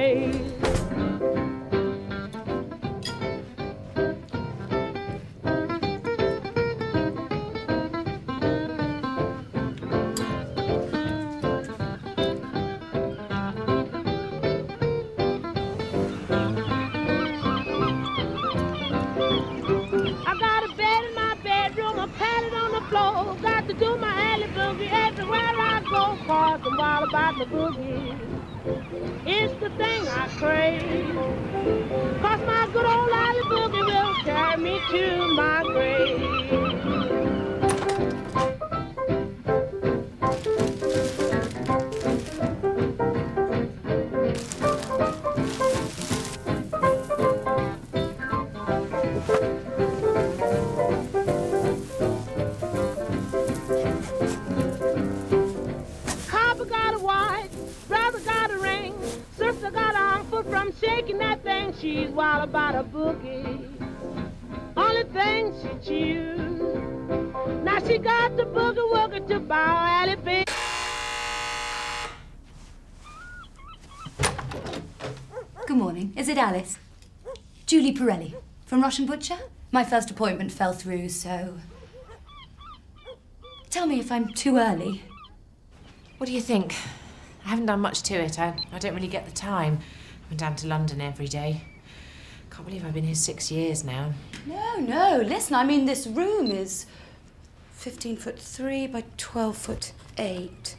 craze. I got a bed in my bedroom, a padded on the floor. Got to do my alley boogie everywhere I go. Cause I'm wild about the boogie. It's the thing I crave. Cause my good old alley boogie will carry me to my grave. Copper got a watch, brother got a ring, sister got an uncle from shaking that thing. She's wild about a boogie. Only thing she choose. Now she got the boogie woogie to bow alley big. Good morning. Is it Alice? Julie Pirelli, from Russian Butcher? My first appointment fell through, so... Tell me if I'm too early. What do you think? I haven't done much to it. I don't really get the time. I'm down to London every day. Can't believe I've been here 6 years now. No. Listen, I mean, this room is 15'3" by 12'8".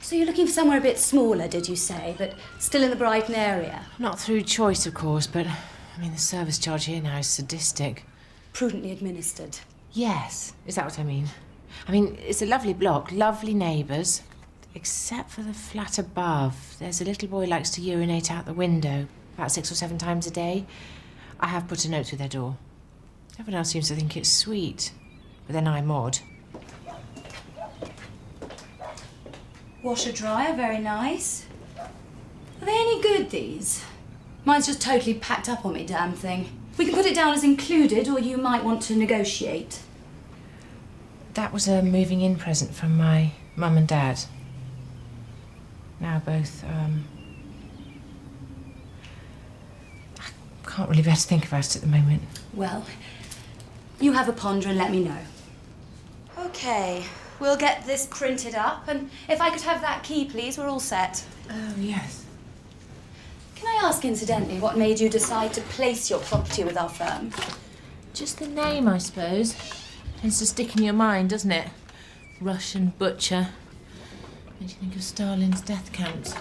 So you're looking for somewhere a bit smaller, did you say, but still in the Brighton area? Not through choice, of course, but, I mean, the service charge here now is sadistic. Prudently administered. Yes, is that what I mean? I mean, it's a lovely block, lovely neighbours, except for the flat above. There's a little boy who likes to urinate out the window about 6 or 7 times a day. I have put a note through their door. Everyone else seems to think it's sweet, but then I'm odd. Washer dryer, very nice. Are they any good, these? Mine's just totally packed up on me, damn thing. We can put it down as included, or you might want to negotiate. That was a moving in present from my mum and dad. Now both, I can't really bear to think about it at the moment. Well, you have a ponder and let me know. Okay, we'll get this printed up, and if I could have that key, please, we're all set. Oh, yes. Can I ask, incidentally, what made you decide to place your property with our firm? Just the name, I suppose. Tends to stick in your mind, doesn't it? Russian Butcher. Makes you think of Stalin's death camps.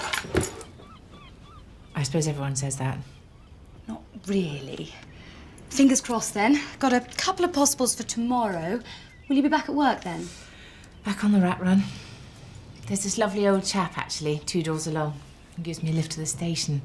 I suppose everyone says that. Not really. Fingers crossed, then. Got a couple of possibles for tomorrow. Will you be back at work, then? Back on the rat run. There's this lovely old chap, actually, 2 doors along. He gives me a lift to the station.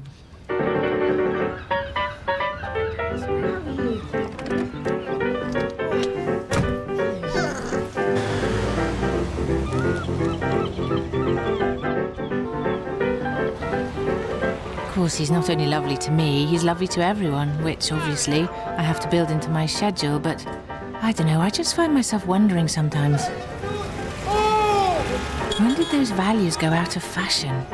Of course, he's not only lovely to me, he's lovely to everyone, which, obviously, I have to build into my schedule, but I don't know, I just find myself wondering sometimes. When did those values go out of fashion?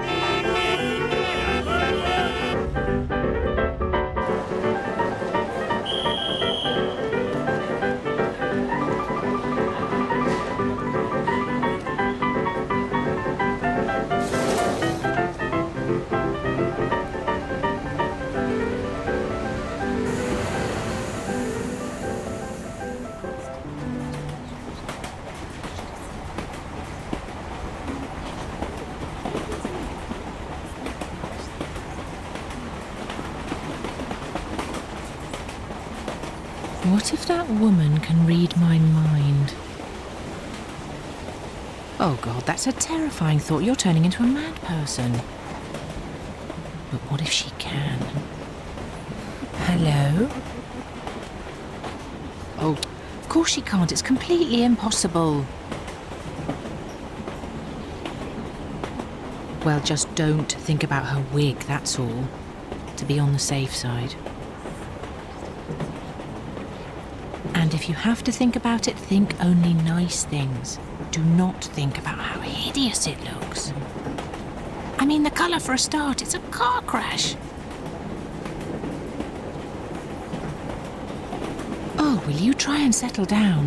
What if that woman can read my mind? Oh, God, that's a terrifying thought. You're turning into a mad person. But what if she can? Hello? Oh, of course she can't. It's completely impossible. Well, just don't think about her wig, that's all. To be on the safe side. And if you have to think about it, think only nice things. Do not think about how hideous it looks. I mean, the colour for a start. It's a car crash. Oh, will you try and settle down?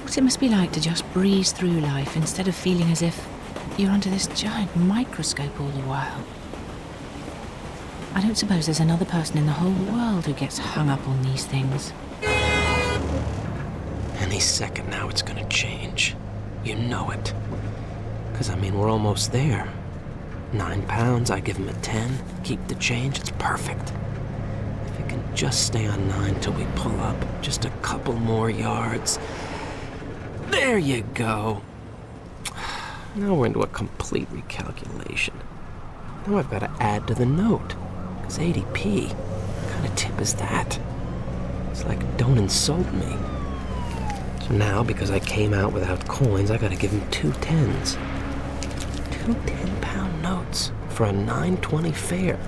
What it must be like to just breeze through life instead of feeling as if you're under this giant microscope all the while. I don't suppose there's another person in the whole world who gets hung up on these things. Any second now it's gonna change. You know it. 'Cause I mean, we're almost there. £9, I give him a 10, keep the change, it's perfect. If it can just stay on 9 till we pull up, just a couple more yards. There you go. Now we're into a complete recalculation. Now I've got to add to the note. 'Cause 80p, what kind of tip is that? It's like, don't insult me. So now, because I came out without coins, I gotta give him 2 10s. 2 £10 notes for a $9.20 fare.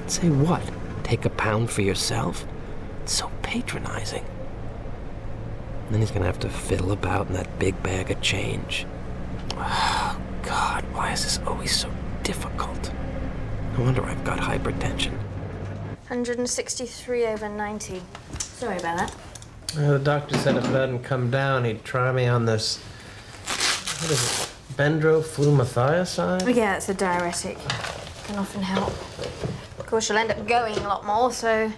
Say what? Take a pound for yourself? It's so patronizing. And then he's gonna have to fiddle about in that big bag of change. Oh, God, why is this always so difficult? No wonder I've got hypertension. 163/90. Sorry about that. The doctor said if it hadn't come down, he'd try me on this, what is it, bendroflumethiazide? Yeah, it's a diuretic. Can often help. Of course, you'll end up going a lot more, so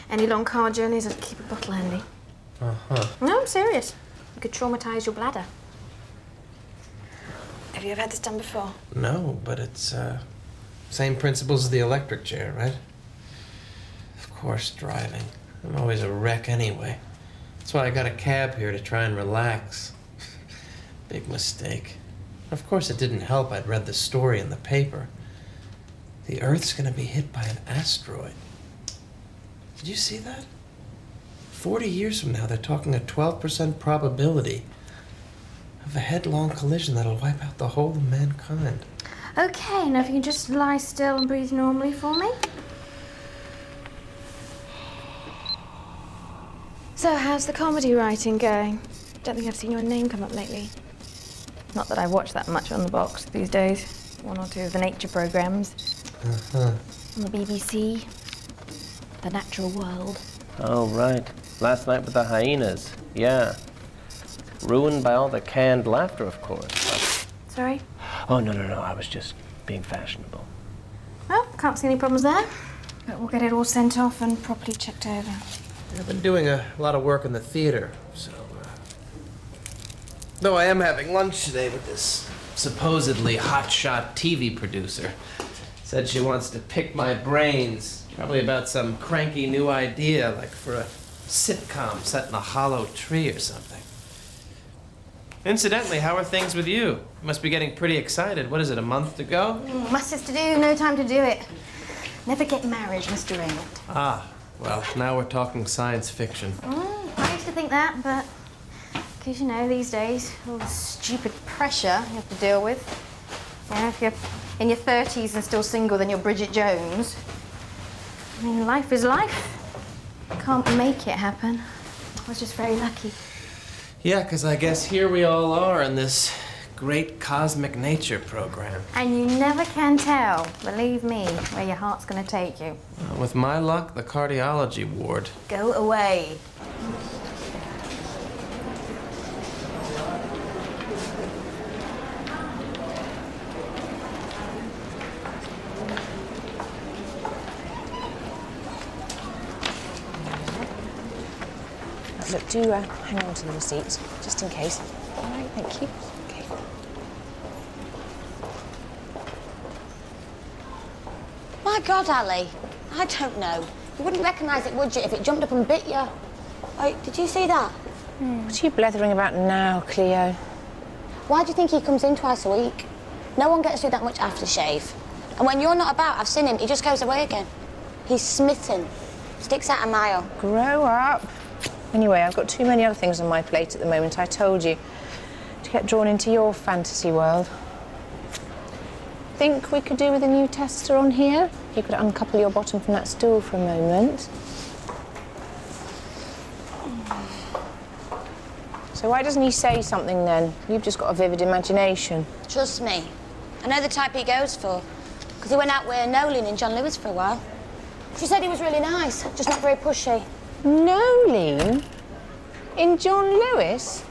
any long car journeys, I'd keep a bottle handy. Uh-huh. No, I'm serious. You could traumatise your bladder. Have you ever had this done before? No, but it's, same principles as the electric chair, right? Of course, driving. I'm always a wreck anyway. That's why I got a cab here to try and relax. Big mistake. Of course, it didn't help I'd read the story in the paper. The Earth's gonna be hit by an asteroid. Did you see that? 40 years from now, they're talking a 12% probability of a headlong collision that'll wipe out the whole of mankind. Okay, now if you can just lie still and breathe normally for me. So, how's the comedy writing going? Don't think I've seen your name come up lately. Not that I watch that much on the box these days. One or two of the nature programmes. Uh-huh. On the BBC. The Natural World. Oh, right. Last night with the hyenas. Yeah. Ruined by all the canned laughter, of course. Sorry? Oh, no. I was just being fashionable. Well, can't see any problems there. But we'll get it all sent off and properly checked over. I've been doing a lot of work in the theater, so... Though I am having lunch today with this supposedly hotshot TV producer. Said she wants to pick my brains, probably about some cranky new idea, like for a sitcom set in a hollow tree or something. Incidentally, how are things with you? You must be getting pretty excited. What is it, a month to go? Masses to do, no time to do it. Never get married, Mr. Raymond. Ah, well, now we're talking science fiction. I used to think that, but... Because, you know, these days, all the stupid pressure you have to deal with. You know, if you're in your 30s and still single, then you're Bridget Jones. I mean, life is life. Can't make it happen. I was just very lucky. Yeah, because I guess here we all are in this great cosmic nature program. And you never can tell, believe me, where your heart's going to take you. With my luck, the cardiology ward. Go away. Look, do hang on to the receipts, just in case. All right, thank you. Okay. My God, Ali, I don't know. You wouldn't recognise it, would you, if it jumped up and bit you? Wait, did you see that? What are you blethering about now, Cleo? Why do you think he comes in twice a week? No one gets through that much aftershave. And when you're not about, I've seen him, he just goes away again. He's smitten. Sticks out a mile. Grow up. Anyway, I've got too many other things on my plate at the moment, I told you, to get drawn into your fantasy world. Think we could do with a new tester on here? You could uncouple your bottom from that stool for a moment. So why doesn't he say something then? You've just got a vivid imagination. Trust me. I know the type he goes for. Because he went out with Nolene and John Lewis for a while. She said he was really nice, just not very pushy. Nolene? In John Lewis?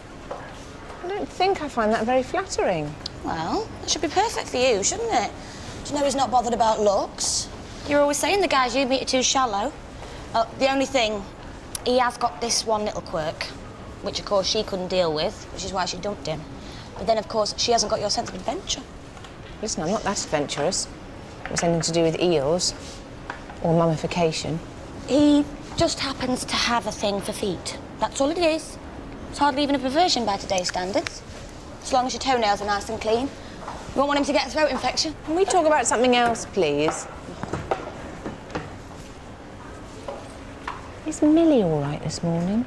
I don't think I find that very flattering. Well, that should be perfect for you, shouldn't it? Do you know he's not bothered about looks? You're always saying the guys you meet are too shallow. The only thing, he has got this one little quirk, which, of course, she couldn't deal with, which is why she dumped him. But then, of course, she hasn't got your sense of adventure. Listen, I'm not that adventurous. It was anything to do with eels or mummification. He just happens to have a thing for feet. That's all it is. It's hardly even a perversion by today's standards. As long as your toenails are nice and clean. You won't want him to get a throat infection. Can we talk about something else, please? Is Millie all right this morning?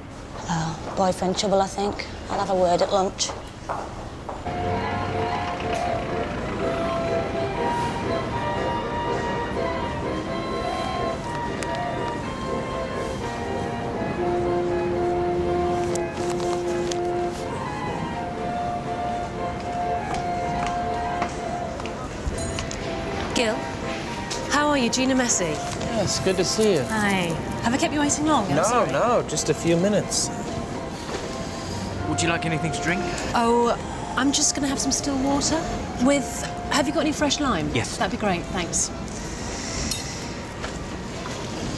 Oh, boyfriend trouble, I think. I'll have a word at lunch. Gil, how are you? Gina Messi. Yes, good to see you. Hi. Have I kept you waiting long? I'm sorry. No, just a few minutes. Would you like anything to drink? Oh, I'm just going to have some still water with... Have you got any fresh lime? Yes. That'd be great, thanks.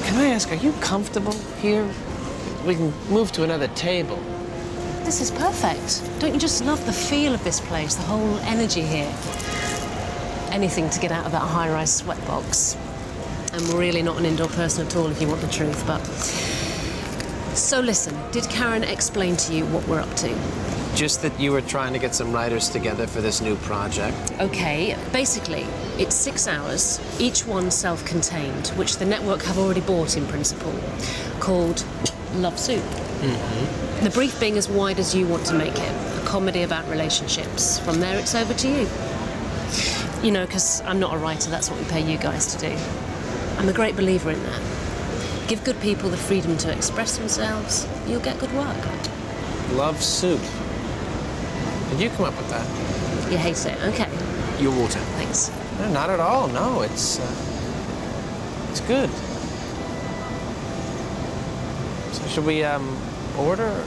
Can I ask, are you comfortable here? We can move to another table. This is perfect. Don't you just love the feel of this place, the whole energy here? Anything to get out of that high-rise sweatbox. I'm really not an indoor person at all, if you want the truth, but... So listen, did Karen explain to you what we're up to? Just that you were trying to get some writers together for this new project. Okay, basically, it's 6 hours, each one self-contained, which the network have already bought in principle, called Love Soup. The brief being as wide as you want to make it, a comedy about relationships. From there, it's over to you. You know, because I'm not a writer, that's what we pay you guys to do. I'm a great believer in that. Give good people the freedom to express themselves, you'll get good work. Love Soup. Did you come up with that? You hate it, okay. Your water. Thanks. No, not at all. No, it's good. So should we order?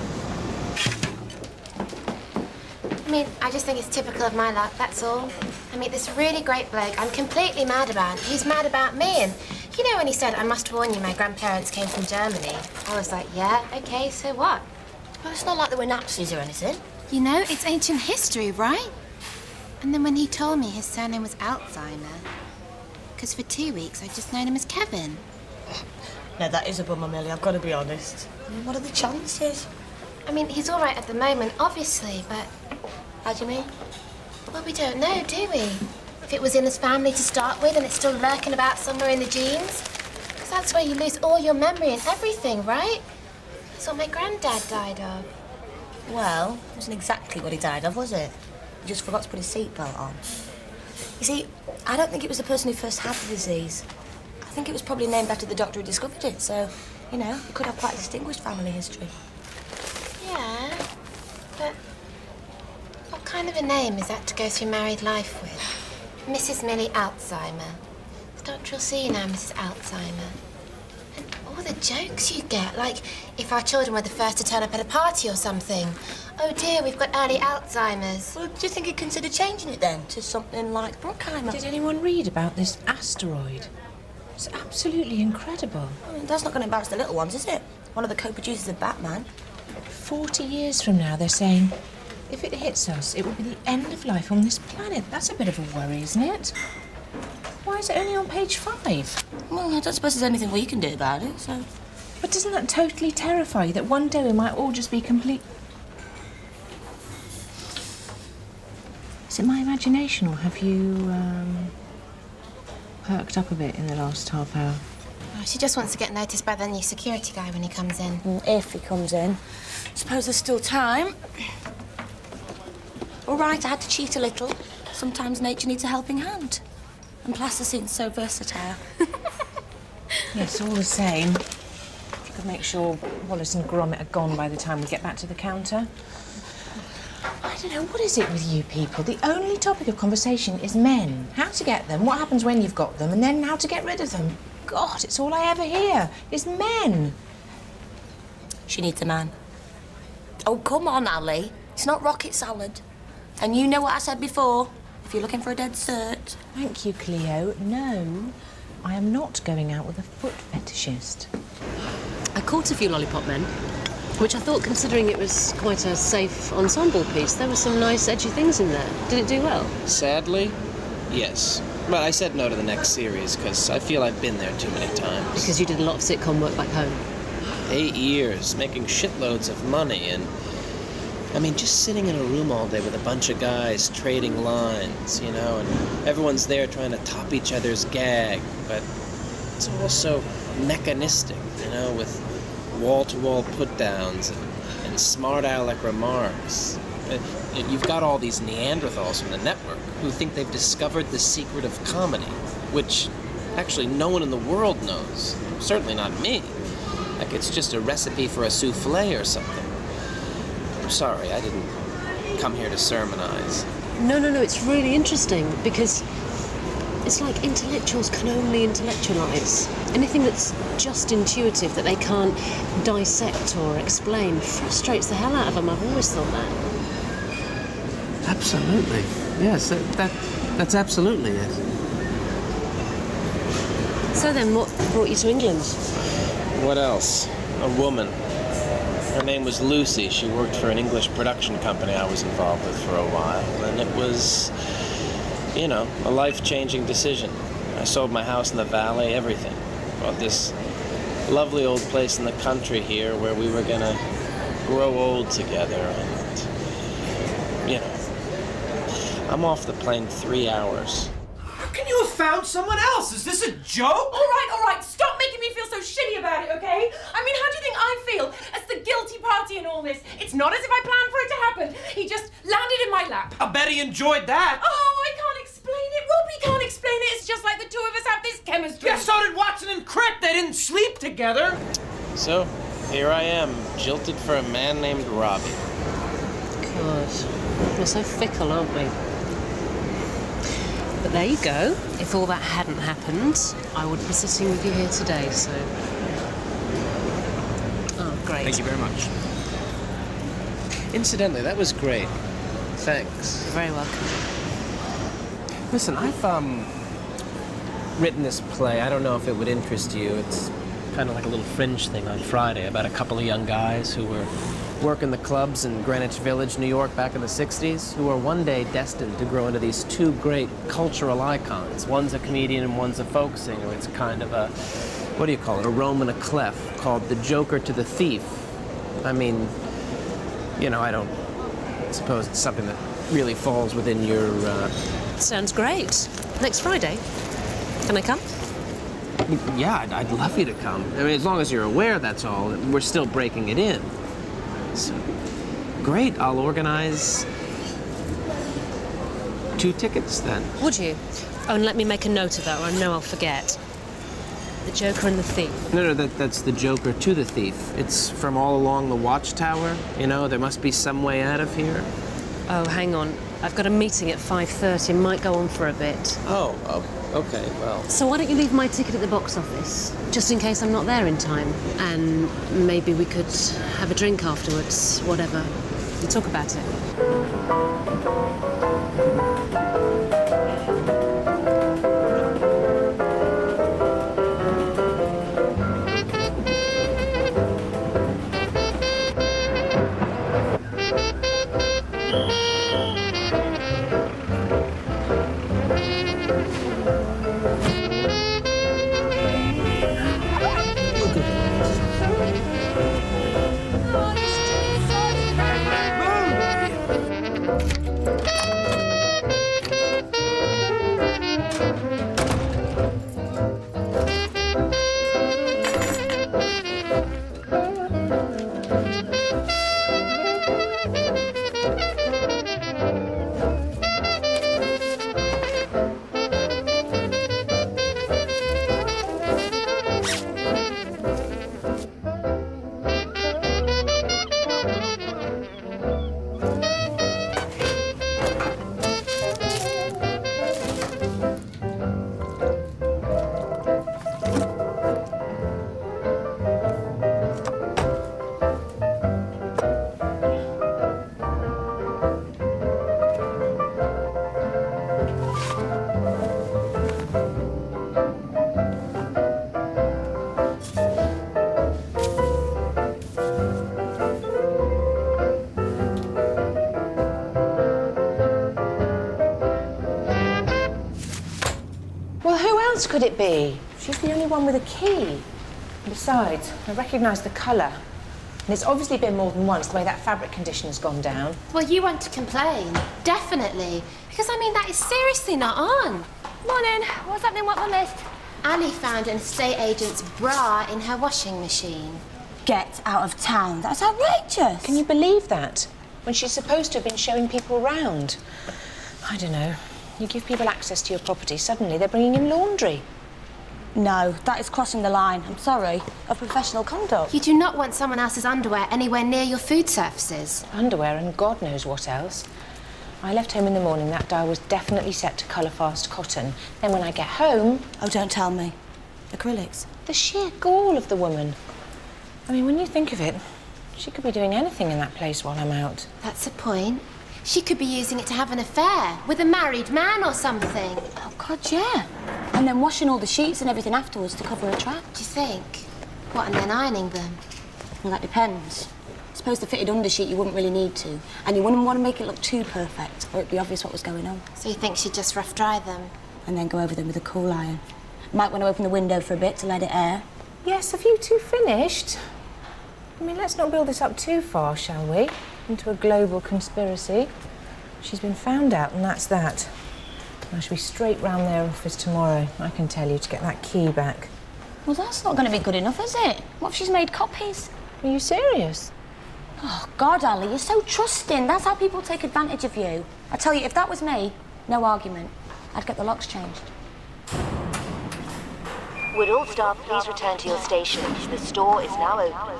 I mean, I just think it's typical of my luck, that's all. I meet this really great bloke I'm completely mad about. He's mad about me, and you know when he said, I must warn you, my grandparents came from Germany? I was like, yeah, okay, so what? Well, it's not like they were Nazis or anything. You know, it's ancient history, right? And then when he told me his surname was Alzheimer, because for 2 weeks I'd just known him as Kevin. No, that is a bummer, Millie, I've got to be honest. I mean, what are the chances? I mean, he's all right at the moment, obviously, but... How do you mean? Well, we don't know, do we? If it was in his family to start with and it's still lurking about somewhere in the genes. Because that's where you lose all your memory and everything, right? That's what my granddad died of. Well, it wasn't exactly what he died of, was it? He just forgot to put his seatbelt on. You see, I don't think it was the person who first had the disease. I think it was probably named after the doctor who discovered it, so, you know, it could have quite a distinguished family history. Yeah, but what kind of a name is that to go through married life with? Mrs. Millie Alzheimer. The doctor will see you now, Mrs. Alzheimer. And all the jokes you get, like if our children were the first to turn up at a party or something. Oh dear, we've got early Alzheimer's. Well, do you think he'd consider changing it then to something like Bruckheimer? Did anyone read about this asteroid? It's absolutely incredible. I mean, that's not going to embarrass the little ones, is it? One of the co-producers of Batman. 40 years from now, they're saying, if it hits us, it will be the end of life on this planet. That's a bit of a worry, isn't it? Why is it only on page 5? Well, I don't suppose there's anything we can do about it, so... But doesn't that totally terrify you, that one day we might all just be complete... Is it my imagination, or have you, perked up a bit in the last half hour? Oh, she just wants to get noticed by the new security guy when he comes in. If he comes in. Suppose there's still time. All right, I had to cheat a little. Sometimes nature needs a helping hand. And plasticine's so versatile. Yes, all the same. If you could make sure Wallace and Gromit are gone by the time we get back to the counter. I don't know, what is it with you people? The only topic of conversation is men. How to get them, what happens when you've got them, and then how to get rid of them. God, it's all I ever hear, is men. She needs a man. Oh, come on, Ali. It's not rocket salad. And you know what I said before. If you're looking for a dead cert. Thank you, Cleo. No, I am not going out with a foot fetishist. I caught a few lollipop men, which I thought, considering it was quite a safe ensemble piece, there were some nice edgy things in there. Did it do well? Sadly, yes. But I said no to the next series because I feel I've been there too many times. Because you did a lot of sitcom work back home. 8 years, making shitloads of money, and I mean, just sitting in a room all day with a bunch of guys trading lines, you know, and everyone's there trying to top each other's gag, but it's all so mechanistic, you know, with wall-to-wall put-downs and smart aleck remarks. You've got all these Neanderthals from the network who think they've discovered the secret of comedy, which actually no one in the world knows. Certainly not me. Like it's just a recipe for a souffle or something. I'm sorry, I didn't come here to sermonize. No, it's really interesting because it's like intellectuals can only intellectualize. Anything that's just intuitive that they can't dissect or explain frustrates the hell out of them. I've always thought that. Absolutely. Yes, that's absolutely it. So then, what brought you to England? What else? A woman. Her name was Lucy. She worked for an English production company I was involved with for a while. And it was, you know, a life-changing decision. I sold my house in the valley, everything. Bought this lovely old place in the country here where we were gonna grow old together. And, you know, I'm off the plane 3 hours. How can you have found someone else? Is this a joke? All right, stop making me feel so shitty about it, okay? I mean, how do you think I feel as the guilty party in all this? It's not as if I planned for it to happen. He just landed in my lap. I bet he enjoyed that. Oh, I can't explain it. Robbie can't explain it. It's just like the two of us have this chemistry. Yeah, so did Watson and Crick. They didn't sleep together. So, here I am, jilted for a man named Robbie. God, we're so fickle, aren't we? But there you go. If all that hadn't happened, I wouldn't be sitting with you here today, so... Oh, great. Thank you very much. Incidentally, that was great. Thanks. You're very welcome. Listen, I've written this play. I don't know if it would interest you. It's kind of like a little fringe thing on Friday about a couple of young guys who were working the clubs in Greenwich Village, New York, back in the 60s, who are one day destined to grow into these two great cultural icons. One's a comedian and one's a folk singer. It's kind of a, what do you call it, a Roman and a clef called The Joker to the Thief. I mean, you know, I don't suppose it's something that really falls within your, Sounds great. Next Friday. Can I come? Yeah, I'd love you to come. I mean, as long as you're aware, that's all. We're still breaking it in. So, great, I'll organize 2 tickets then. Would you? Oh, and let me make a note of that, or I know I'll forget. The Joker and the Thief. No, that's The Joker to the Thief. It's from all along the Watchtower. You know, there must be some way out of here. Oh, hang on. I've got a meeting at 5:30. Might go on for a bit. Oh, okay, well. So why don't you leave my ticket at the box office, just in case I'm not there in time? And maybe we could have a drink afterwards, whatever. And talk about it. else could it be? She's the only one with a key. Besides, I recognise the colour. And it's obviously been more than once, the way that fabric conditioner's gone down. Well, you want to complain, definitely. Because, I mean, that is seriously not on. Morning. What's happening? What have I missed? Annie found an estate agent's bra in her washing machine. Get out of town. That's outrageous. Can you believe that? When she's supposed to have been showing people around. I don't know. You give people access to your property, suddenly they're bringing in laundry. No, that is crossing the line. I'm sorry. Of professional conduct. You do not want someone else's underwear anywhere near your food surfaces. Underwear and God knows what else. I left home in the morning, that dial was definitely set to colour-fast cotton. Then when I get home... Oh, don't tell me. Acrylics. The sheer gall of the woman. I mean, when you think of it, she could be doing anything in that place while I'm out. That's the point. She could be using it to have an affair with a married man or something. Oh, God, yeah. And then washing all the sheets and everything afterwards to cover her tracks. Do you think? What, and then ironing them? Well, that depends. Suppose the fitted undersheet you wouldn't really need to. And you wouldn't want to make it look too perfect, or it'd be obvious what was going on. So you think she'd just rough dry them? And then go over them with a cool iron. Might want to open the window for a bit to let it air. Yes, have you two finished? I mean, let's not build this up too far, shall we? Into a global conspiracy. She's been found out, and that's that. I shall be straight round their office tomorrow, I can tell you, to get that key back. Well, that's not going to be good enough, is it? What if she's made copies? Are you serious? Oh, God, Ali, you're so trusting. That's how people take advantage of you. I tell you, if that was me, no argument. I'd get the locks changed. Would all staff please return to your stations? The store is now open.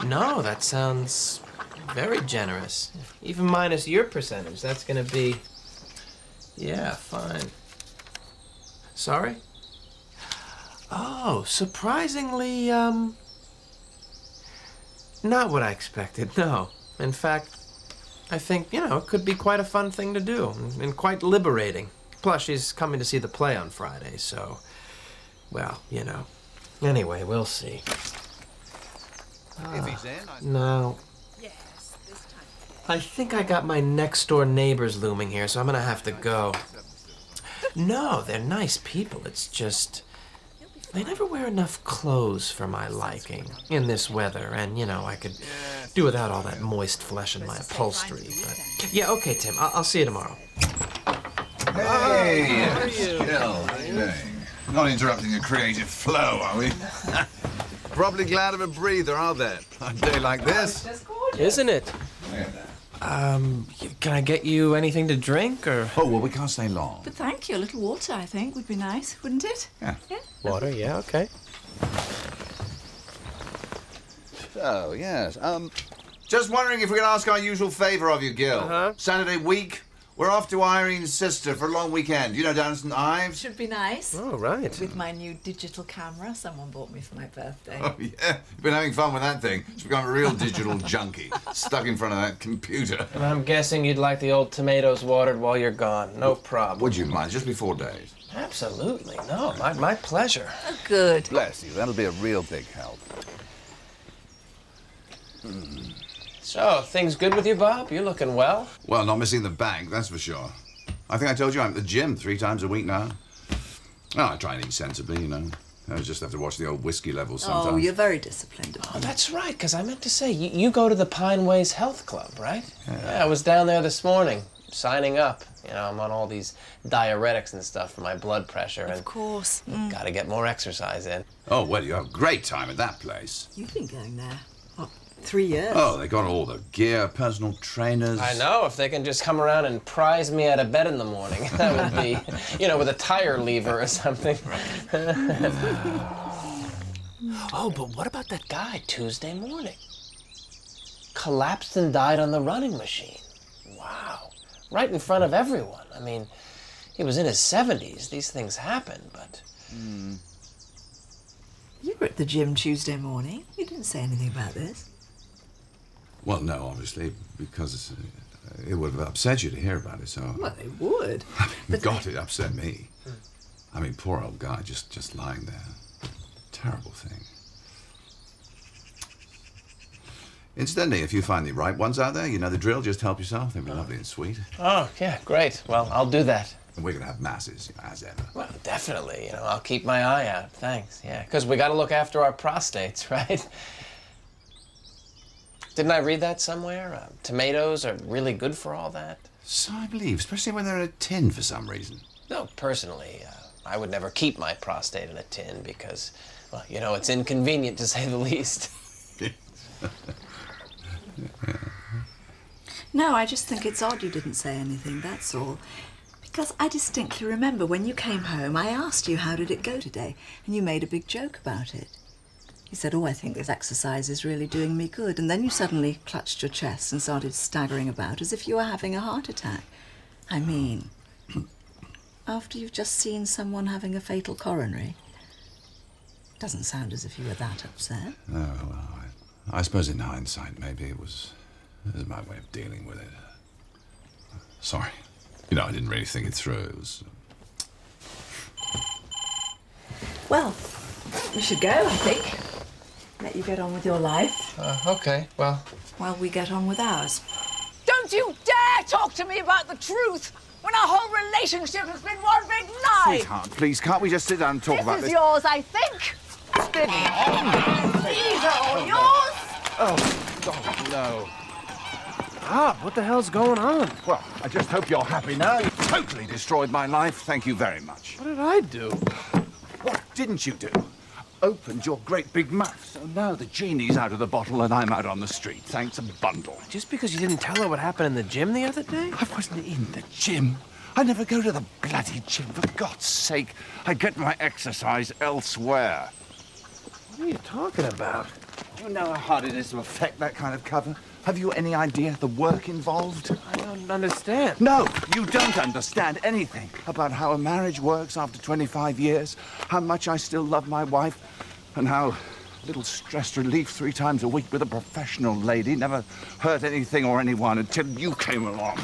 No, that sounds very generous. Even minus your percentage, that's gonna be... Yeah, fine. Sorry? Oh, surprisingly, not what I expected, no. In fact, I think, it could be quite a fun thing to do, and quite liberating. Plus, she's coming to see the play on Friday, so, well, Anyway, we'll see. If he's in, No. I think I got my next door neighbors looming here, so I'm gonna have to go. No, they're nice people. It's just they never wear enough clothes for my liking in this weather, and I could do without all that moist flesh in my upholstery. But yeah, okay, Tim. I'll see you tomorrow. Hey, Jill, how you doing? Not interrupting your creative flow, are we? Probably glad of a breather, are they? On a day like this. Isn't it? Can I get you anything to drink, or? Oh, well, we can't stay long. But thank you. A little water, I think, would be nice, wouldn't it? Yeah. Water, yeah, okay. Oh, yes. Just wondering if we could ask our usual favour of you, Gil. Saturday week, we're off to Irene's sister for a long weekend. You know, down in St. Ives? Should be nice. Oh, right. With my new digital camera someone bought me for my birthday. Oh, yeah. You've been having fun with that thing. It's become a real digital junkie, stuck in front of that computer. And I'm guessing you'd like the old tomatoes watered while you're gone. No problem. Would you mind? Just be 4 days. Absolutely. No, my pleasure. Oh, good. Bless you. That'll be a real big help. So, things good with you, Bob? You're looking well. Well, not missing the bank, that's for sure. I think I told you I'm at the gym 3 times a week now. Oh, I try and eat sensibly, I just have to watch the old whiskey levels sometimes. Oh, you're very disciplined. Oh, that's right, because I meant to say, you go to the Pine Ways Health Club, right? Yeah, I was down there this morning, signing up. I'm on all these diuretics and stuff for my blood pressure. Of course. Gotta get more exercise in. Oh, well, you have a great time at that place. You've been going there, 3 years? Oh, they got all the gear, personal trainers. I know, if they can just come around and prise me out of bed in the morning, that would be, with a tire lever or something. Oh, but what about that guy Tuesday morning? Collapsed and died on the running machine. Wow. Right in front of everyone. I mean, he was in his 70s. These things happen, but... You were at the gym Tuesday morning. You didn't say anything about this. Well, no, obviously, because it would have upset you to hear about it, so... Well, it would. I mean, God, it upset me. I mean, poor old guy just lying there. Terrible thing. Incidentally, if you find the right ones out there, you know the drill, just help yourself. They'll be lovely and sweet. Oh, yeah, great. Well, I'll do that. And we're going to have masses, as ever. Well, definitely. I'll keep my eye out. Thanks. Yeah, because we got to look after our prostates, right? Didn't I read that somewhere? Tomatoes are really good for all that? So I believe, especially when they're in a tin for some reason. No, personally, I would never keep my prostate in a tin because, well, it's inconvenient to say the least. No, I just think it's odd you didn't say anything, that's all. Because I distinctly remember when you came home, I asked you how did it go today, and you made a big joke about it. You said, oh, I think this exercise is really doing me good, and then you suddenly clutched your chest and started staggering about as if you were having a heart attack. I mean, after you've just seen someone having a fatal coronary. Doesn't sound as if you were that upset. Oh, well, I suppose in hindsight, maybe it was my way of dealing with it. Sorry. I didn't really think it through. It was... Well, we should go, I think. Let you get on with your life. Okay, well... While we get on with ours. Don't you dare talk to me about the truth when our whole relationship has been one big lie! Sweetheart, please, can't we just sit down and talk about this? This is yours, I think. These are all yours. Oh, no. What the hell's going on? Well, I just hope you're happy now. You totally destroyed my life. Thank you very much. What did I do? What didn't you do? Opened your great big mouth. So now the genie's out of the bottle and I'm out on the street. Thanks a bundle. Just because you didn't tell her what happened in the gym the other day? I wasn't in the gym. I never go to the bloody gym. For God's sake, I get my exercise elsewhere. What are you talking about? Do you know how hard it is to affect that kind of cover? Have you any idea the work involved? I don't understand. No, you don't understand anything about how a marriage works after 25 years, how much I still love my wife, and how a little stress relief 3 times a week with a professional lady never hurt anything or anyone until you came along.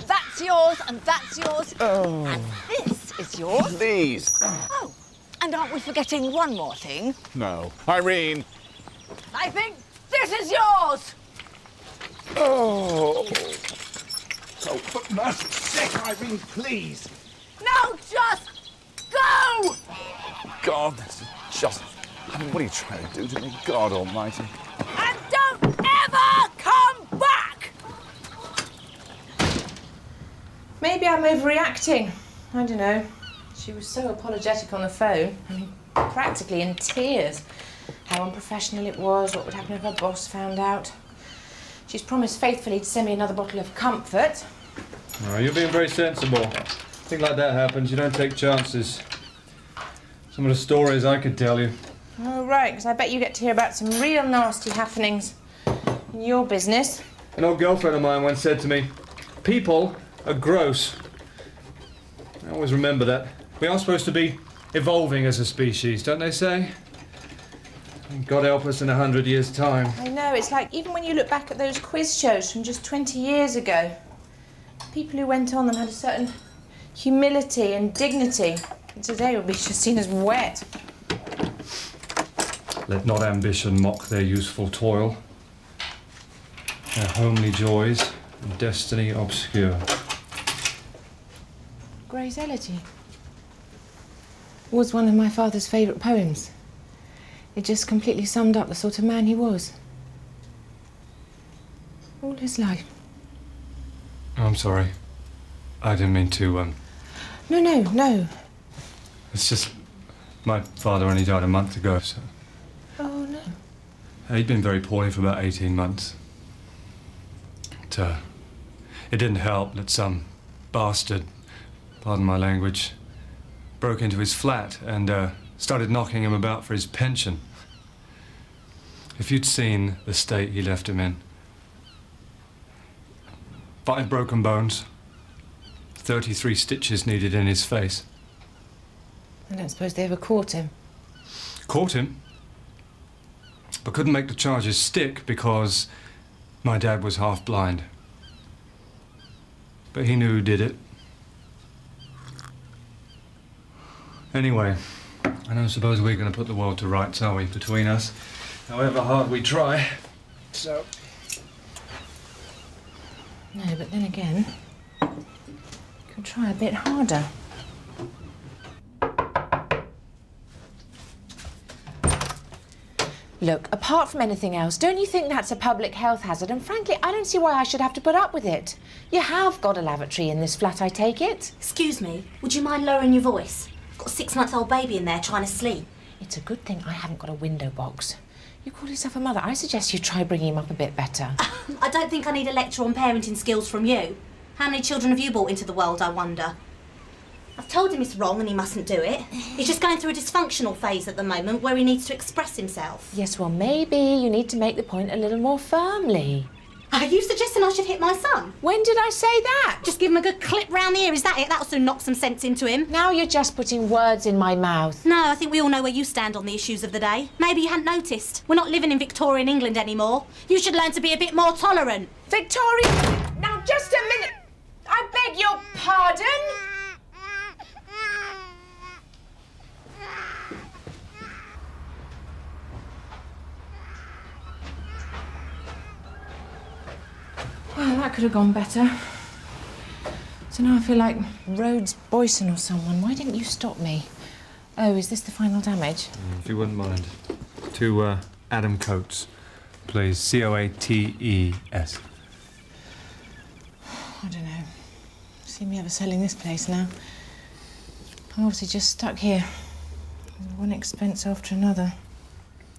That's yours, and that's yours, and this is yours. Please. Oh, and aren't we forgetting one more thing? No. Irene. I think this is yours! Oh, for mercy's sake, Irene, please. Now just go! God, this is just... I mean, what are you trying to do to me? God almighty. And don't ever come back! Maybe I'm overreacting. I don't know. She was so apologetic on the phone. I mean, practically in tears. How unprofessional it was, what would happen if her boss found out. She's promised faithfully to send me another bottle of comfort. Oh, you're being very sensible. If a thing like that happens, you don't take chances. Some of the stories I could tell you. Oh, right, because I bet you get to hear about some real nasty happenings in your business. An old girlfriend of mine once said to me, people are gross. I always remember that. We are supposed to be evolving as a species, don't they say? God help us in 100 years' time. I know, it's like even when you look back at those quiz shows from just 20 years ago, people who went on them had a certain humility and dignity. And today would be just seen as wet. Let not ambition mock their useful toil, their homely joys and destiny obscure. Gray's Elegy was one of my father's favourite poems. It just completely summed up the sort of man he was. All his life. I'm sorry. I didn't mean to, No. It's just... my father only died a month ago, so... Oh, no. He'd been very poorly for about 18 months. It didn't help that some bastard, pardon my language, broke into his flat and started knocking him about for his pension. If you'd seen the state he left him in. 5 broken bones, 33 stitches needed in his face. I don't suppose they ever caught him. Caught him, but couldn't make the charges stick because my dad was half blind. But he knew who did it. Anyway, I don't suppose we're going to put the world to rights, are we, between us? however hard we try. So... No, but then again, you could try a bit harder. Look, apart from anything else, don't you think that's a public health hazard? And frankly, I don't see why I should have to put up with it. You have got a lavatory in this flat, I take it? Excuse me, would you mind lowering your voice? I've got a 6-month-old baby in there trying to sleep. It's a good thing I haven't got a window box. You call yourself a mother. I suggest you try bringing him up a bit better. I don't think I need a lecture on parenting skills from you. How many children have you brought into the world, I wonder? I've told him it's wrong and he mustn't do it. He's just going through a dysfunctional phase at the moment where he needs to express himself. Yes, well, maybe you need to make the point a little more firmly. Are you suggesting I should hit my son? When did I say that? Just give him a good clip round the ear, is that it? That'll soon knock some sense into him. Now you're just putting words in my mouth. No, I think we all know where you stand on the issues of the day. Maybe you hadn't noticed. We're not living in Victorian England anymore. You should learn to be a bit more tolerant. Victoria! Now, just a minute. I beg your pardon? Well, that could have gone better. So now I feel like Rhodes Boyson or someone. Why didn't you stop me? Oh, is this the final damage? If you wouldn't mind. To Adam Coates, please. C-O-A-T-E-S. I don't know. See me ever selling this place now. I'm obviously just stuck here. One expense after another.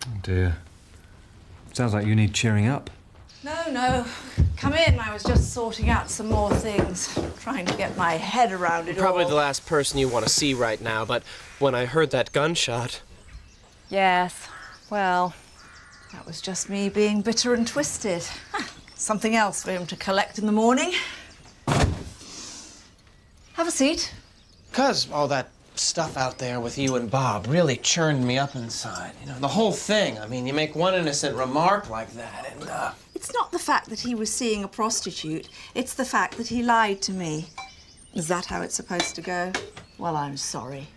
Oh dear. Sounds like you need cheering up. No. Come in. I was just sorting out some more things, trying to get my head around it Probably all. the last person you want to see right now, but when I heard that gunshot... Yes. Well, that was just me being bitter and twisted. Something else for him to collect in the morning. Have a seat. 'Cause all that stuff out there with you and Bob really churned me up inside. You know, the whole thing. I mean, you make one innocent remark like that and, It's not the fact that he was seeing a prostitute. It's the fact that he lied to me. Is that how it's supposed to go? Well, I'm sorry.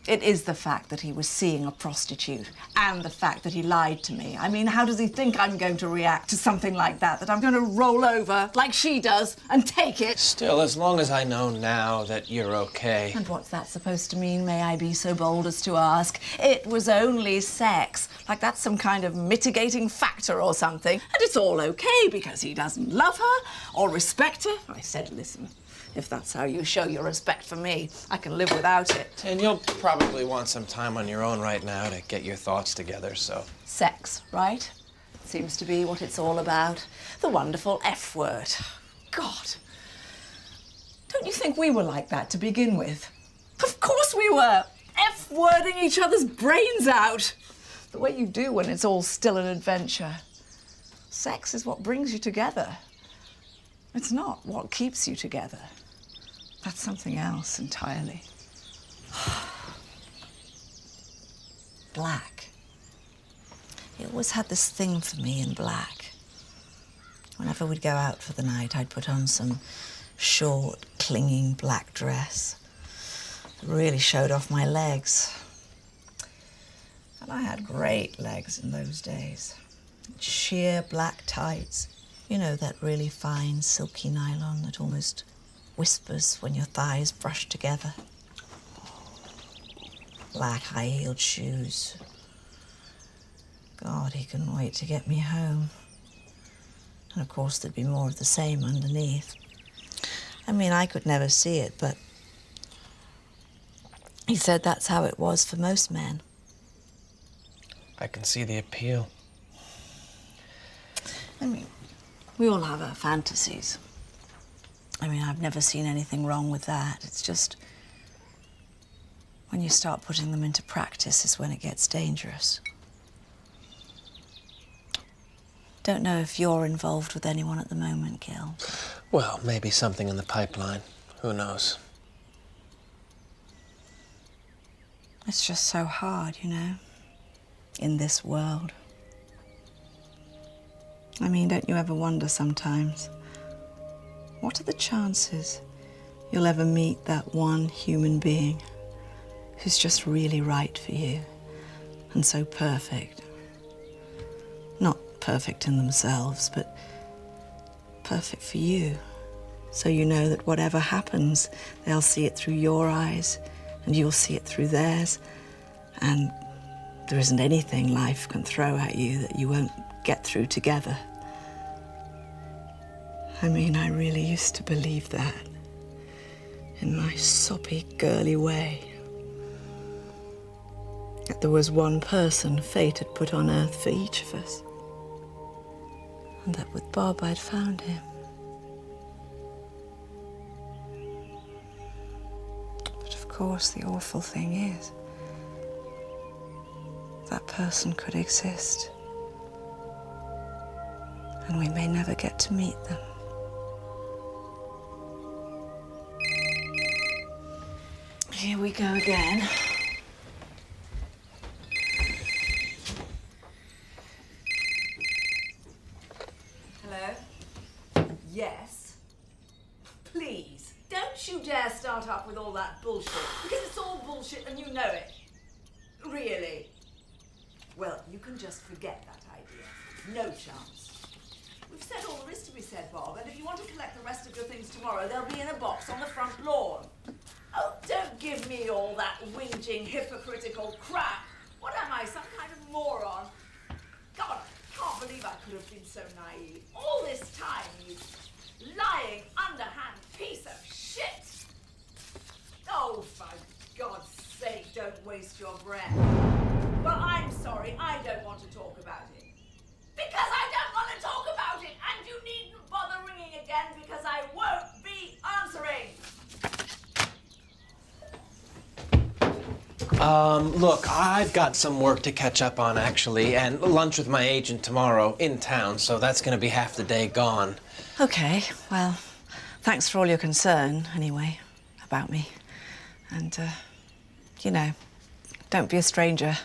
It is the fact that he was seeing a prostitute and the fact that he lied to me. I mean, how does he think I'm going to react to something like that? That I'm going to roll over like she does and take it? Still, as long as I know now that you're okay. And what's that supposed to mean, may I be so bold as to ask? It was only sex. Like that's some kind of mitigating factor or something. And it's all okay because he doesn't love her or respect her. I said, listen, if that's how you show your respect for me, I can live without it. And you'll probably want some time on your own right now to get your thoughts together, so... Sex, right? Seems to be what it's all about. The wonderful F word. God. Don't you think we were like that to begin with? Of course we were. F-wording each other's brains out. The way you do when it's all still an adventure. Sex is what brings you together. It's not what keeps you together. That's something else entirely. Black. He always had this thing for me in black. Whenever we'd go out for the night, I'd put on some short, clinging black dress that really showed off my legs. And I had great legs in those days. Sheer black tights. You know, that really fine, silky nylon that almost whispers when your thighs brush together. Black high-heeled shoes. God, he couldn't wait to get me home. And of course there'd be more of the same underneath. I mean, I could never see it, but he said that's how it was for most men. I can see the appeal. I mean, we all have our fantasies. I mean, I've never seen anything wrong with that. It's just when you start putting them into practice is when it gets dangerous. Don't know if you're involved with anyone at the moment, Gil. Well, maybe something in the pipeline. Who knows? It's just so hard, you know, in this world. I mean, don't you ever wonder sometimes, what are the chances you'll ever meet that one human being who's just really right for you and so perfect? perfect in themselves, but perfect for you. So you know that whatever happens, they'll see it through your eyes, and you'll see it through theirs. And there isn't anything life can throw at you that you won't get through together. I mean, I really used to believe that, in my soppy, girly way. That there was one person fate had put on earth for each of us. And that with Bob I'd found him. But of course, the awful thing is, that person could exist. And we may never get to meet them. Here we go again. Hello? Yes? Please, don't you dare start up with all that bullshit, because it's all bullshit and you know it. Really? Well, you can just forget that idea. No chance. We've said all there is to be said, Bob, and if you want to collect the rest of your things tomorrow, they'll be in a box on the front lawn. Oh, don't give me all that whinging, hypocritical crap. What am I, some kind of moron? God, I can't believe I could have been so naive. All this time, you lying, underhand piece of shit. Oh, for God's sake, don't waste your breath. Well, I'm sorry, I don't want to talk about it. Because I don't want to talk about it, and you needn't bother ringing again because I won't be answering. Look, I've got some work to catch up on, actually, and lunch with my agent tomorrow in town, so that's going to be half the day gone. Okay, well, thanks for all your concern, anyway, about me. And, you know, don't be a stranger.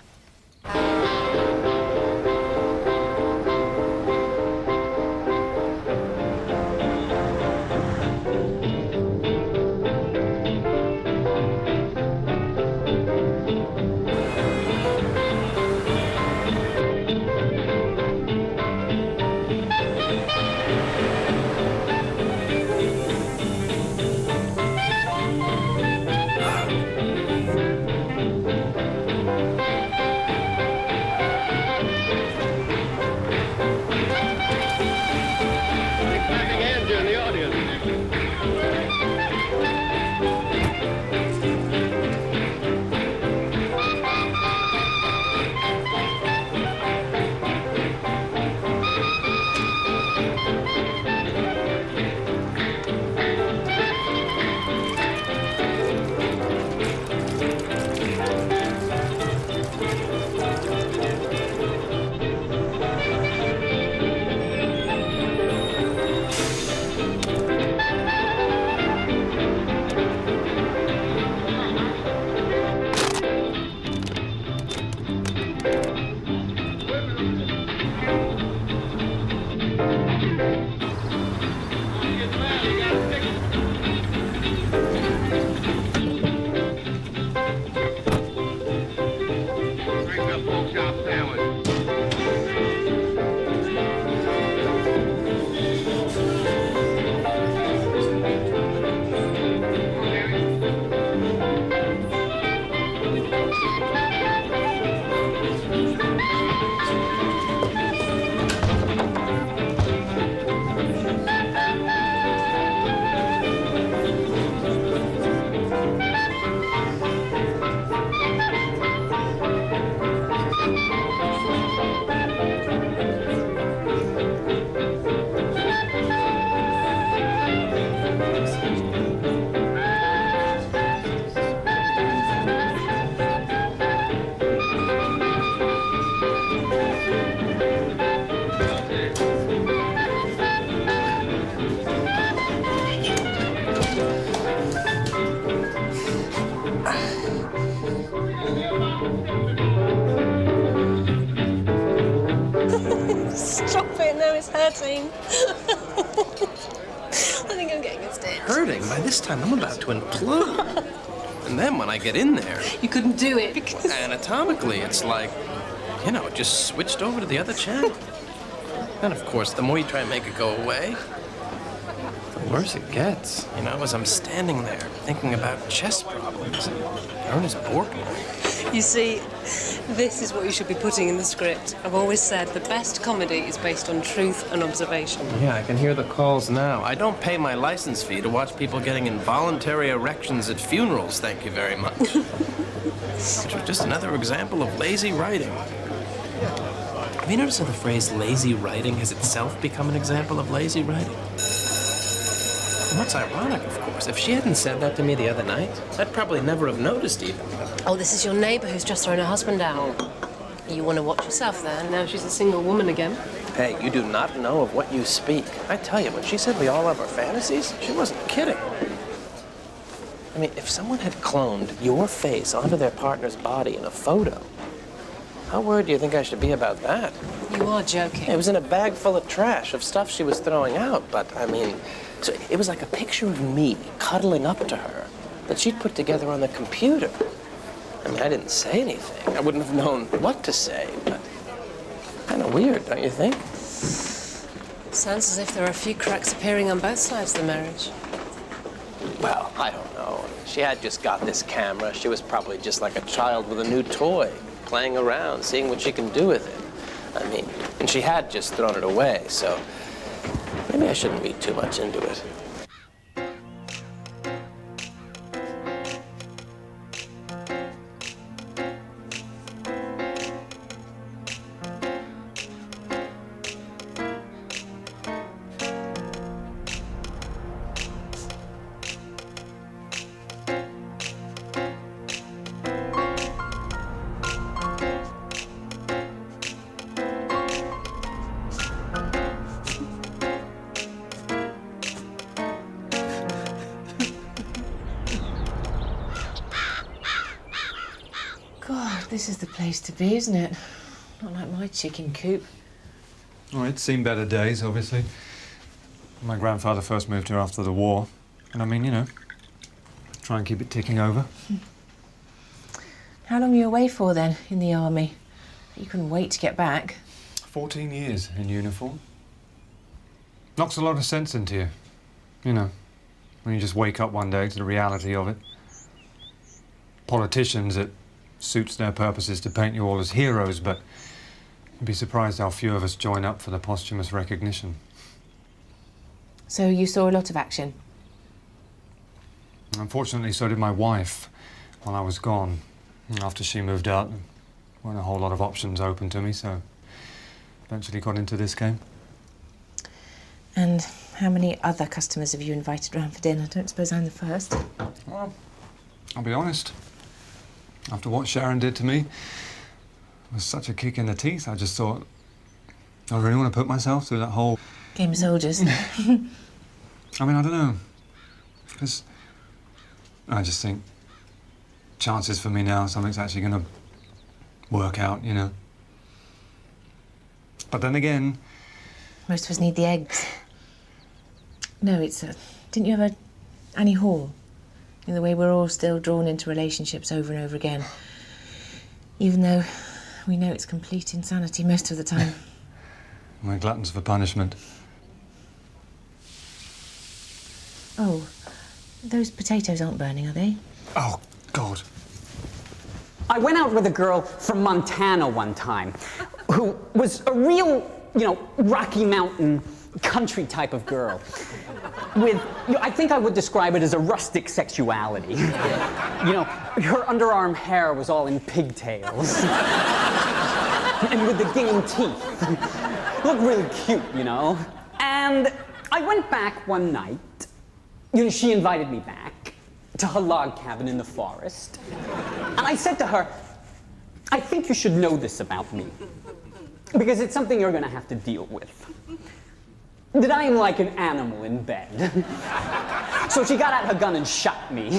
Stop it, no, it's hurting. I think I'm getting a stitch. Hurting? By this time, I'm about to implode. And then when I get in there... You couldn't do it because... Anatomically, it's like, you know, it just switched over to the other channel. And of course, the more you try and make it go away, the worse it gets. You know, as I'm standing there thinking about chess problems and Ernest Borgnine. You see, this is what you should be putting in the script. I've always said the best comedy is based on truth and observation. Yeah, I can hear the calls now. I don't pay my license fee to watch people getting involuntary erections at funerals, thank you very much. Which was just another example of lazy writing. Have you noticed how the phrase lazy writing has itself become an example of lazy writing? And what's ironic, of course, if she hadn't said that to me the other night, I'd probably never have noticed even. Oh, this is your neighbour who's just thrown her husband out. You want to watch yourself there. Now she's a single woman again. Hey, you do not know of what you speak. I tell you, when she said we all have our fantasies, she wasn't kidding. I mean, if someone had cloned your face onto their partner's body in a photo, how worried do you think I should be about that? You are joking. It was in a bag full of trash, of stuff she was throwing out, but I mean, so it was like a picture of me cuddling up to her that she'd put together on the computer. I mean, I didn't say anything. I wouldn't have known what to say, but kind of weird, don't you think? Sounds as if there are a few cracks appearing on both sides of the marriage. Well, I don't know. She had just got this camera. She was probably just like a child with a new toy, playing around, seeing what she can do with it. I mean, and she had just thrown it away, so maybe I shouldn't read too much into it. God, this is the place to be, isn't it? Not like my chicken coop. Oh, it's seen better days, obviously. My grandfather first moved here after the war. And I mean, you know, try and keep it ticking over. How long were you away for, then, in the army? You couldn't wait to get back. 14 years in uniform. Knocks a lot of sense into you. You know, when you just wake up one day to the reality of it. Politicians, it suits their purposes to paint you all as heroes, but you'd be surprised how few of us join up for the posthumous recognition. So you saw a lot of action? Unfortunately, so did my wife while I was gone. After she moved out, there weren't a whole lot of options open to me, so eventually got into this game. And how many other customers have you invited round for dinner? I don't suppose I'm the first. Well, I'll be honest. After what Sharon did to me, it was such a kick in the teeth. I just thought, I really want to put myself through that whole... Game of soldiers. I mean, I don't know. Because I just think chances for me now, something's actually going to work out, you know. But then again... Most of us need the eggs. No, it's didn't you have a Annie Hall? In the way we're all still drawn into relationships over and over again. Even though we know it's complete insanity most of the time. We're gluttons for punishment. Oh, those potatoes aren't burning, are they? Oh, God. I went out with a girl from Montana one time who was a real, you know, Rocky Mountain country type of girl. With, you know, I think I would describe it as a rustic sexuality. You know, her underarm hair was all in pigtails. And with the gingham teeth. Looked really cute, you know. And I went back one night. You know, she invited me back to her log cabin in the forest. And I said to her, I think you should know this about me. Because it's something you're gonna have to deal with. That I am like an animal in bed. So she got out her gun and shot me.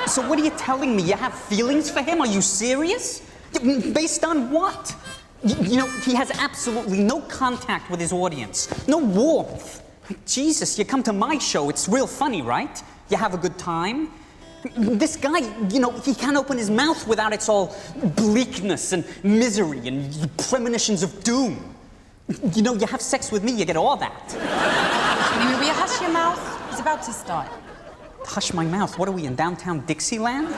So what are you telling me? You have feelings for him? Are you serious? Based on what? You know, he has absolutely no contact with his audience. No warmth. Jesus, you come to my show, it's real funny, right? You have a good time. This guy, you know, he can't open his mouth without it's all bleakness and misery and premonitions of doom. You know, you have sex with me, you get all that. Anyway, will you hush your mouth? It's about to start. Hush my mouth. What are we, in downtown Dixieland?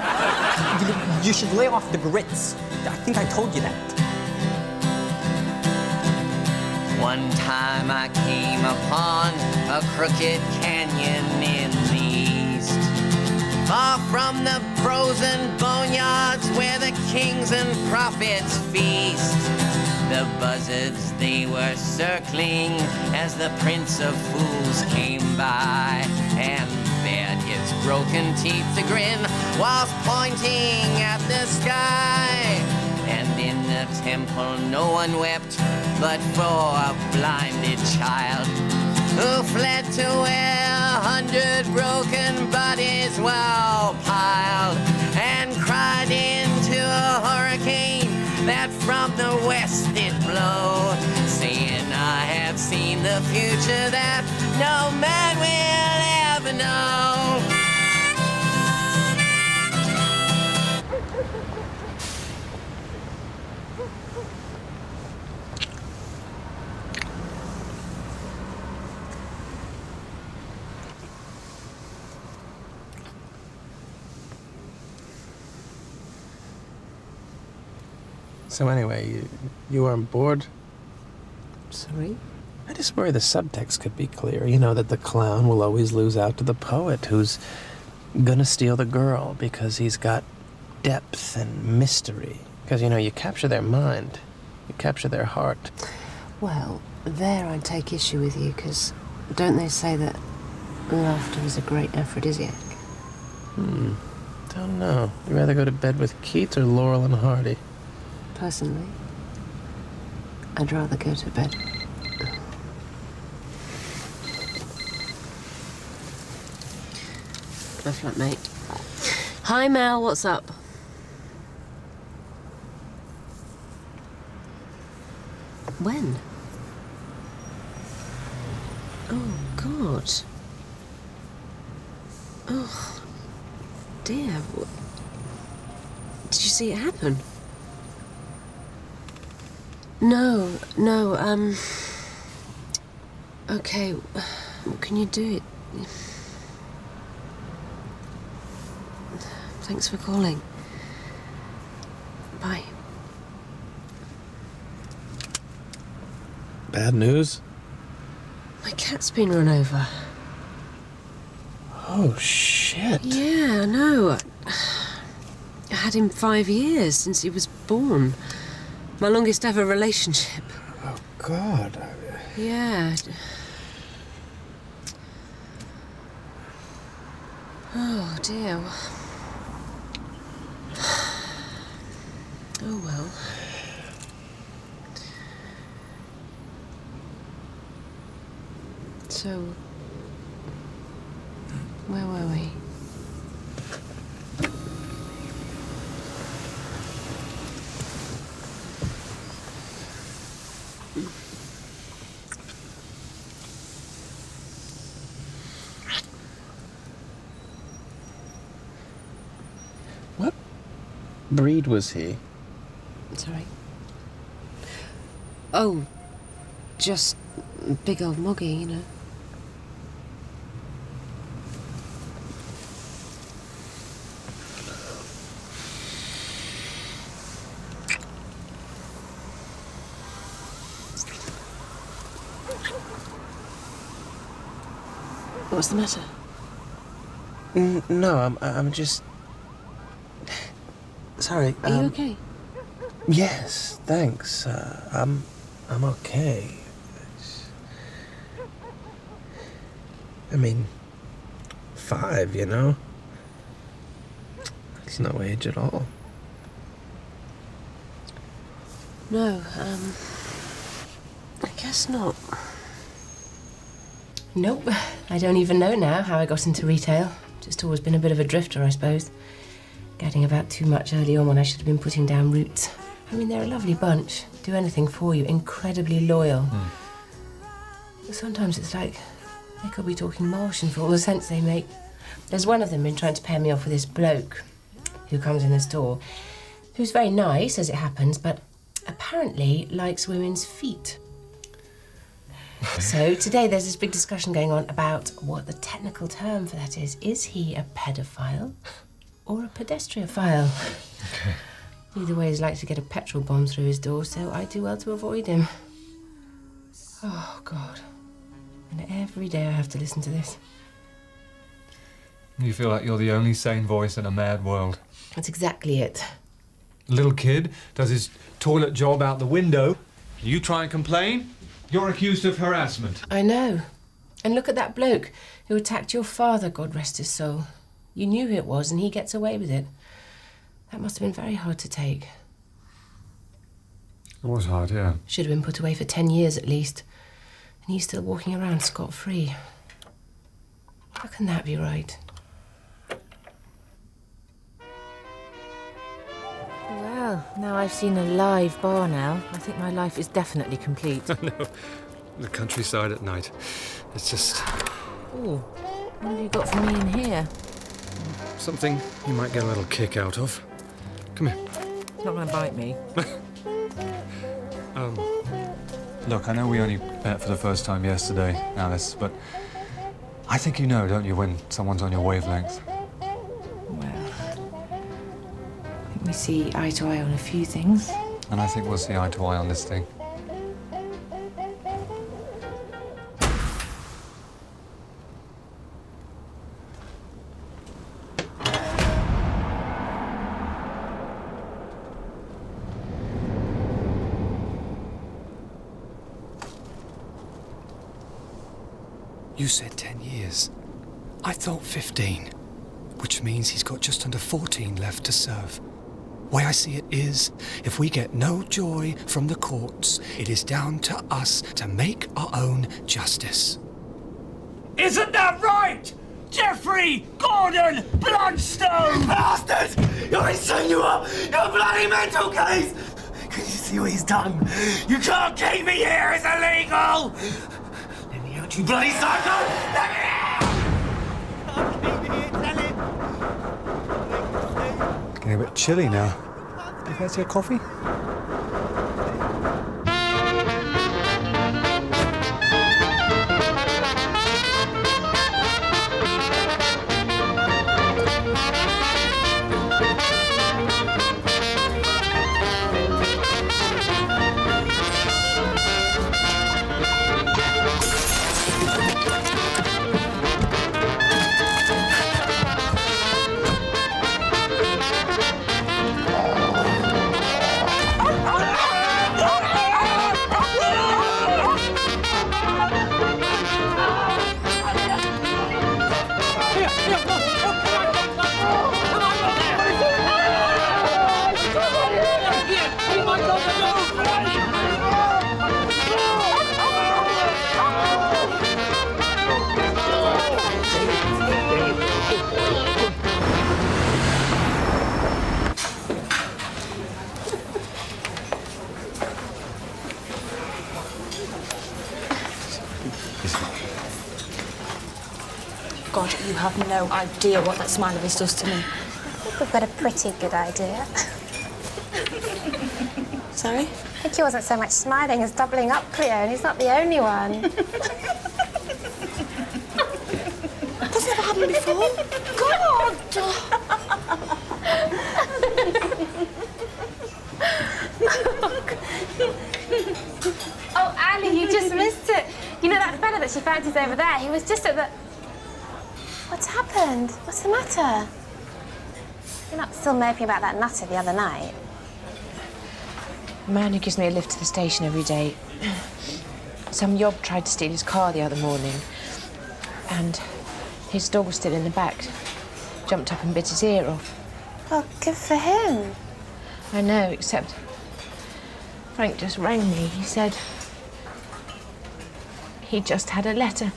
You should lay off the grits. I think I told you that. One time I came upon a crooked canyon in the east, far from the frozen boneyards where the kings and prophets feast. The buzzards, they were circling as the Prince of Fools came by, and bared his broken teeth to grin whilst pointing at the sky. And in the temple no one wept but for a blinded child who fled to where 100 broken bodies were all piled, and cried into a hurricane that from the west did blow, saying, I have seen the future that no man will ever know. So anyway, you weren't bored? Sorry? I just worry the subtext could be clear. You know, that the clown will always lose out to the poet who's gonna steal the girl because he's got depth and mystery. Because, you know, you capture their mind. You capture their heart. Well, there I'd take issue with you, because don't they say that laughter is a great aphrodisiac? Don't know. You rather go to bed with Keats or Laurel and Hardy? Personally, I'd rather go to bed. My flatmate. Hi, Mel, what's up? When? Oh, God. Oh, dear. Did you see it happen? No. Okay, what can you do? Thanks for calling. Bye. Bad news? My cat's been run over. Oh, shit. Yeah, I know. I had him 5 years, since he was born. My longest ever relationship. Oh, God. Yeah. Oh, dear. Oh, well. So, where were we? What breed was he? Sorry. Oh, just big old moggy, you know. What's the matter? No, I'm just... Sorry, Are you okay? Yes, thanks. I'm okay. I mean, 5, you know? It's no age at all. No, I guess not. Nope, I don't even know now how I got into retail. Just always been a bit of a drifter, I suppose. Getting about too much early on when I should have been putting down roots. I mean, they're a lovely bunch. Do anything for you, incredibly loyal. But sometimes it's like they could be talking Martian for all the sense they make. There's one of them been trying to pair me off with this bloke who comes in the store, who's very nice, as it happens, but apparently likes women's feet. So today there's this big discussion going on about what the technical term for that is. Is he a paedophile or a pedestriaphile? Okay. Either way, he's like to get a petrol bomb through his door, so I do well to avoid him. Oh, God. And every day I have to listen to this. You feel like you're the only sane voice in a mad world. That's exactly it. Little kid does his toilet job out the window. You try and complain, you're accused of harassment. I know. And look at that bloke who attacked your father, God rest his soul. You knew who it was, and he gets away with it. That must have been very hard to take. It was hard, yeah. Should have been put away for 10 years at least. And he's still walking around scot-free. How can that be right? Well, now I've seen a live bar now, I think my life is definitely complete. I know. The countryside at night. It's just... Ooh, what have you got for me in here? something you might get a little kick out of. Come here. It's not going to bite me. Look, I know we only met for the first time yesterday, Alice, but I think you know, don't you, when someone's on your wavelength? Well, I think we see eye to eye on a few things. And I think we'll see eye to eye on this thing. You said 10 years. I thought 15, which means he's got just under 14 left to serve. Way I see it is, if we get no joy from the courts, it is down to us to make our own justice. Isn't that right? Jeffrey Gordon Bloodstone! Bastard! You're setting you up! You're a bloody mental case! Can you see what he's done? You can't keep me here! It's illegal! Let me out, you bloody psycho! Let me out! It's getting a bit chilly now. Do you fancy a coffee? God, you have no idea what that smile of his does to me. I think we've got a pretty good idea. Sorry? I think he wasn't so much smiling as doubling up, Cleo, and he's not the only one. That's never happened before. God! Oh, Ali, you just missed it. You know that fella that she fancies over there? He was just at the... What's happened? What's the matter? You're not still moping about that nutter the other night? The man who gives me a lift to the station every day. Some yob tried to steal his car the other morning. And his dog was still in the back. Jumped up and bit his ear off. Well, good for him. I know, except Frank just rang me. He said he just had a letter.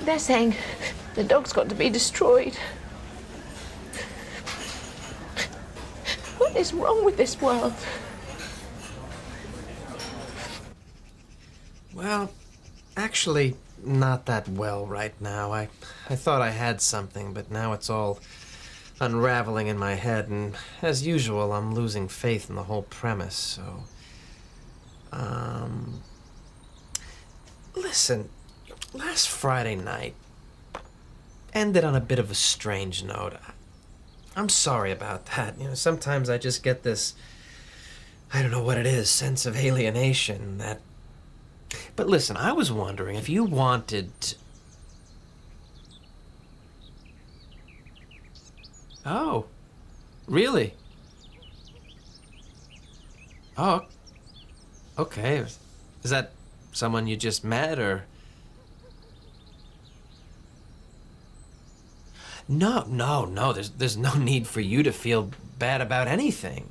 They're saying the dog's got to be destroyed. What is wrong with this world? Well, actually, not that well right now. I thought I had something, but now it's all unraveling in my head, and as usual, I'm losing faith in the whole premise, so... Listen, last Friday night ended on a bit of a strange note. I'm sorry about that. You know, sometimes I just get this, I don't know what it is, sense of alienation that... But listen, I was wondering if you wanted... Oh, really? Oh, okay. Is that someone you just met, or... No, there's no need for you to feel bad about anything.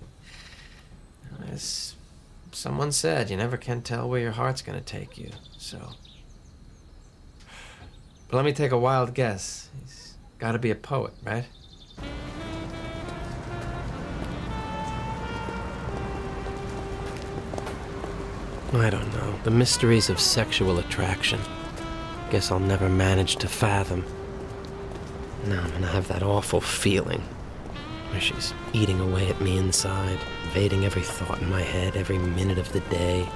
As someone said, you never can tell where your heart's gonna take you, so... But let me take a wild guess. He's gotta be a poet, right? I don't know. The mysteries of sexual attraction. Guess I'll never manage to fathom. Now I'm gonna have that awful feeling where she's eating away at me inside, invading every thought in my head, every minute of the day.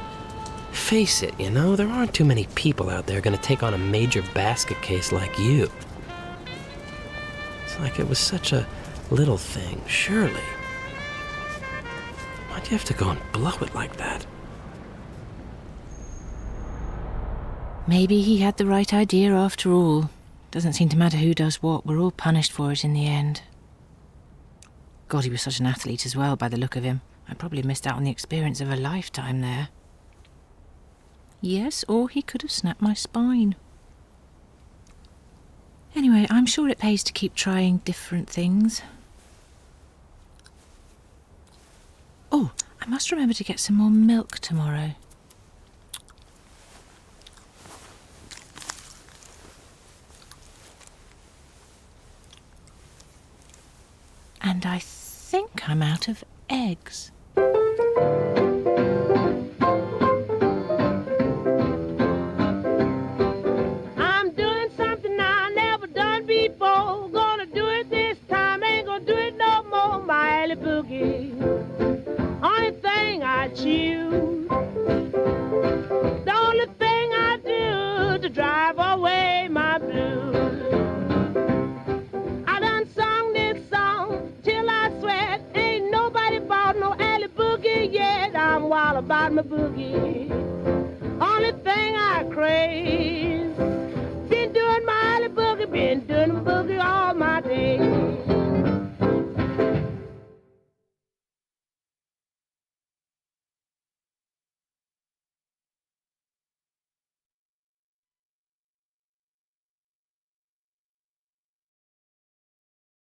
Face it, you know, there aren't too many people out there gonna take on a major basket case like you. It's like it was such a little thing, surely. Why'd you have to go and blow it like that? Maybe he had the right idea after all. Doesn't seem to matter who does what. We're all punished for it in the end. God, he was such an athlete as well, by the look of him. I probably missed out on the experience of a lifetime there. Yes, or he could have snapped my spine. Anyway, I'm sure it pays to keep trying different things. Oh, I must remember to get some more milk tomorrow. And I think I'm out of eggs. I'm doing something I never done before. Gonna do it this time, ain't gonna do it no more. My alley boogie, only thing I choose. The only thing I do to drive away my blues. I done sung this song till I sweat. Ain't nobody bought no alley boogie yet. I'm wild about my boogie.